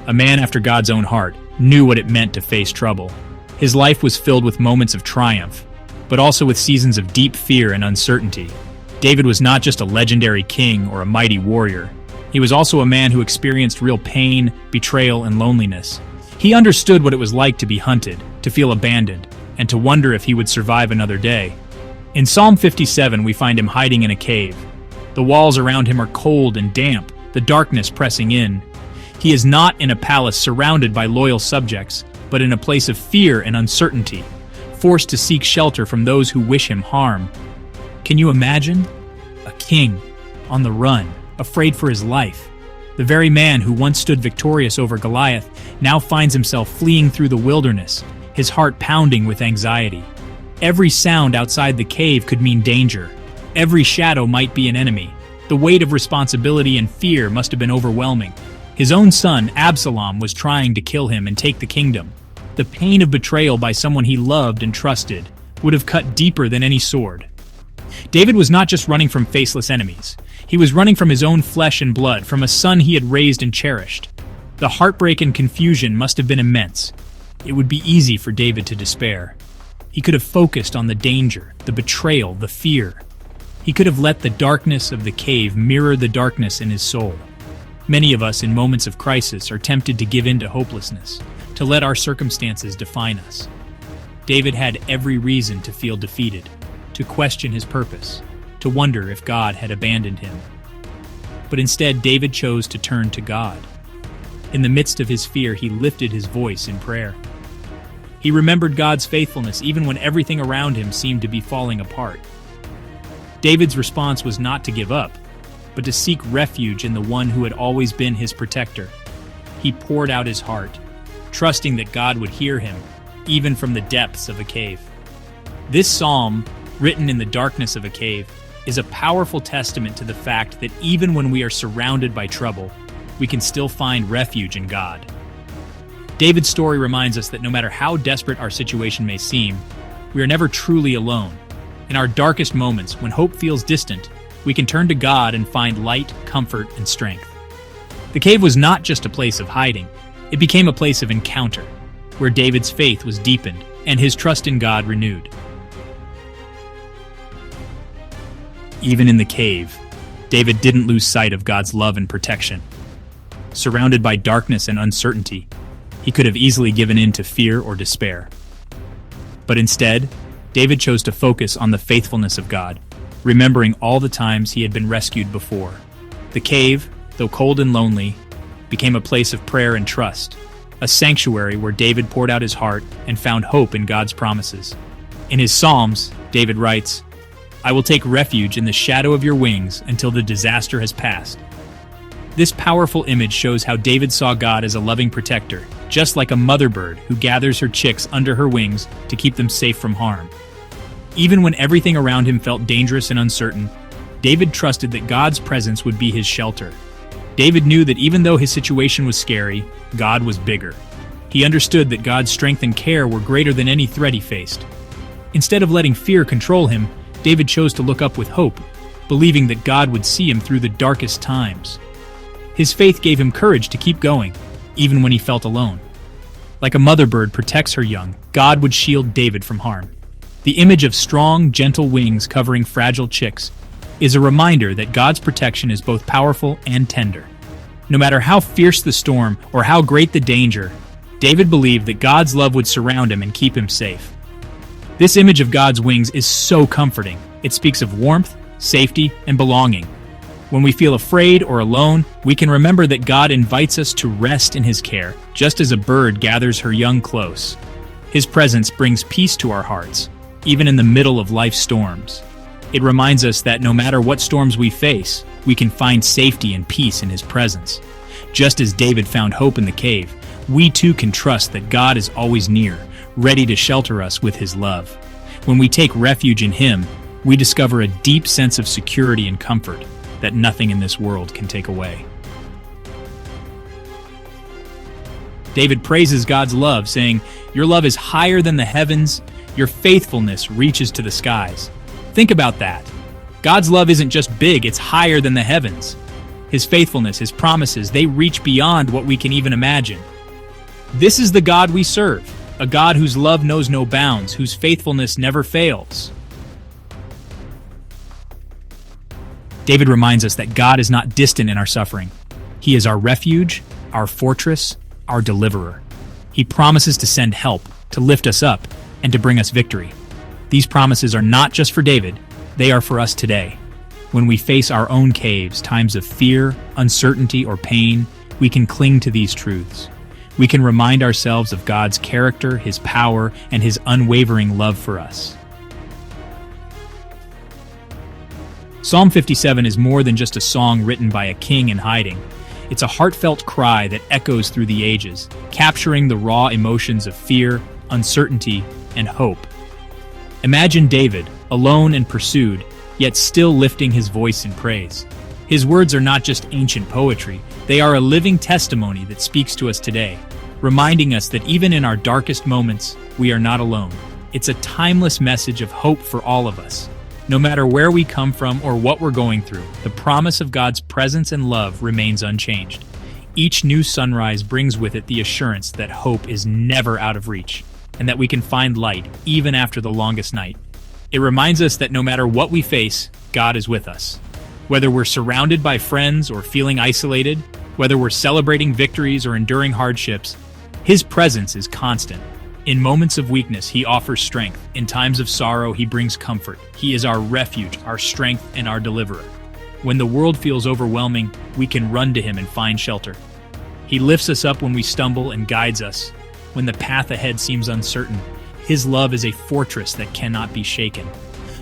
a man after God's own heart, knew what it meant to face trouble. His life was filled with moments of triumph, but also with seasons of deep fear and uncertainty. David was not just a legendary king or a mighty warrior. He was also a man who experienced real pain, betrayal, and loneliness. He understood what it was like to be hunted, to feel abandoned, and to wonder if he would survive another day. In Psalm 57, we find him hiding in a cave. The walls around him are cold and damp, the darkness pressing in. He is not in a palace surrounded by loyal subjects, but in a place of fear and uncertainty, forced to seek shelter from those who wish him harm. Can you imagine? A king, on the run, afraid for his life. The very man who once stood victorious over Goliath now finds himself fleeing through the wilderness, his heart pounding with anxiety. Every sound outside the cave could mean danger. Every shadow might be an enemy. The weight of responsibility and fear must have been overwhelming. His own son, Absalom, was trying to kill him and take the kingdom. The pain of betrayal by someone he loved and trusted would have cut deeper than any sword. David was not just running from faceless enemies. He was running from his own flesh and blood, from a son he had raised and cherished. The heartbreak and confusion must have been immense. It would be easy for David to despair. He could have focused on the danger, the betrayal, the fear. He could have let the darkness of the cave mirror the darkness in his soul. Many of us in moments of crisis are tempted to give in to hopelessness, to let our circumstances define us. David had every reason to feel defeated, to question his purpose, to wonder if God had abandoned him. But instead, David chose to turn to God. In the midst of his fear, he lifted his voice in prayer. He remembered God's faithfulness even when everything around him seemed to be falling apart. David's response was not to give up, but to seek refuge in the one who had always been his protector. He poured out his heart, trusting that God would hear him, even from the depths of a cave. This psalm, written in the darkness of a cave, is a powerful testament to the fact that even when we are surrounded by trouble, we can still find refuge in God. David's story reminds us that no matter how desperate our situation may seem, we are never truly alone. In our darkest moments, when hope feels distant, we can turn to God and find light, comfort, and strength. The cave was not just a place of hiding. It became a place of encounter, where David's faith was deepened and his trust in God renewed. Even in the cave, David didn't lose sight of God's love and protection. Surrounded by darkness and uncertainty, he could have easily given in to fear or despair. But instead, David chose to focus on the faithfulness of God, remembering all the times he had been rescued before. The cave, though cold and lonely, became a place of prayer and trust, a sanctuary where David poured out his heart and found hope in God's promises. In his Psalms, David writes, "I will take refuge in the shadow of your wings until the disaster has passed." This powerful image shows how David saw God as a loving protector, just like a mother bird who gathers her chicks under her wings to keep them safe from harm. Even when everything around him felt dangerous and uncertain, David trusted that God's presence would be his shelter. David knew that even though his situation was scary, God was bigger. He understood that God's strength and care were greater than any threat he faced. Instead of letting fear control him, David chose to look up with hope, believing that God would see him through the darkest times. His faith gave him courage to keep going, even when he felt alone. Like a mother bird protects her young, God would shield David from harm. The image of strong, gentle wings covering fragile chicks is a reminder that God's protection is both powerful and tender. No matter how fierce the storm or how great the danger, David believed that God's love would surround him and keep him safe. This image of God's wings is so comforting. It speaks of warmth, safety, and belonging. When we feel afraid or alone, we can remember that God invites us to rest in His care, just as a bird gathers her young close. His presence brings peace to our hearts, even in the middle of life's storms. It reminds us that no matter what storms we face, we can find safety and peace in His presence. Just as David found hope in the cave, we too can trust that God is always near, ready to shelter us with His love. When we take refuge in Him, we discover a deep sense of security and comfort that nothing in this world can take away. David praises God's love, saying, "Your love is higher than the heavens, your faithfulness reaches to the skies." Think about that. God's love isn't just big, it's higher than the heavens. His faithfulness, His promises, they reach beyond what we can even imagine. This is the God we serve, a God whose love knows no bounds, whose faithfulness never fails. David reminds us that God is not distant in our suffering. He is our refuge, our fortress, our deliverer. He promises to send help, to lift us up, and to bring us victory. These promises are not just for David, they are for us today. When we face our own caves, times of fear, uncertainty, or pain, we can cling to these truths. We can remind ourselves of God's character, His power, and His unwavering love for us. Psalm 57 is more than just a song written by a king in hiding. It's a heartfelt cry that echoes through the ages, capturing the raw emotions of fear, uncertainty, and hope. Imagine David, alone and pursued, yet still lifting his voice in praise. His words are not just ancient poetry, they are a living testimony that speaks to us today, reminding us that even in our darkest moments, we are not alone. It's a timeless message of hope for all of us. No matter where we come from or what we're going through, the promise of God's presence and love remains unchanged. Each new sunrise brings with it the assurance that hope is never out of reach, and that we can find light even after the longest night. It reminds us that no matter what we face, God is with us. Whether we're surrounded by friends or feeling isolated, whether we're celebrating victories or enduring hardships, His presence is constant. In moments of weakness, He offers strength. In times of sorrow, He brings comfort. He is our refuge, our strength, and our deliverer. When the world feels overwhelming, we can run to Him and find shelter. He lifts us up when we stumble and guides us. When the path ahead seems uncertain, His love is a fortress that cannot be shaken.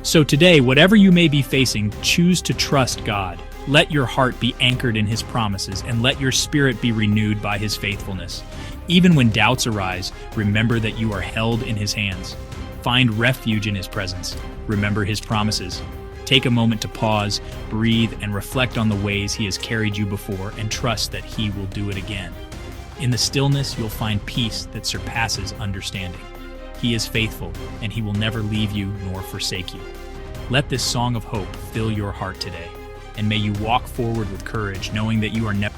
So today, whatever you may be facing, choose to trust God. Let your heart be anchored in His promises, and let your spirit be renewed by His faithfulness. Even when doubts arise, remember that you are held in His hands. Find refuge in His presence. Remember His promises. Take a moment to pause, breathe, and reflect on the ways He has carried you before, and trust that He will do it again. In the stillness, you'll find peace that surpasses understanding. He is faithful, and He will never leave you nor forsake you. Let this song of hope fill your heart today, and may you walk forward with courage, knowing that you are never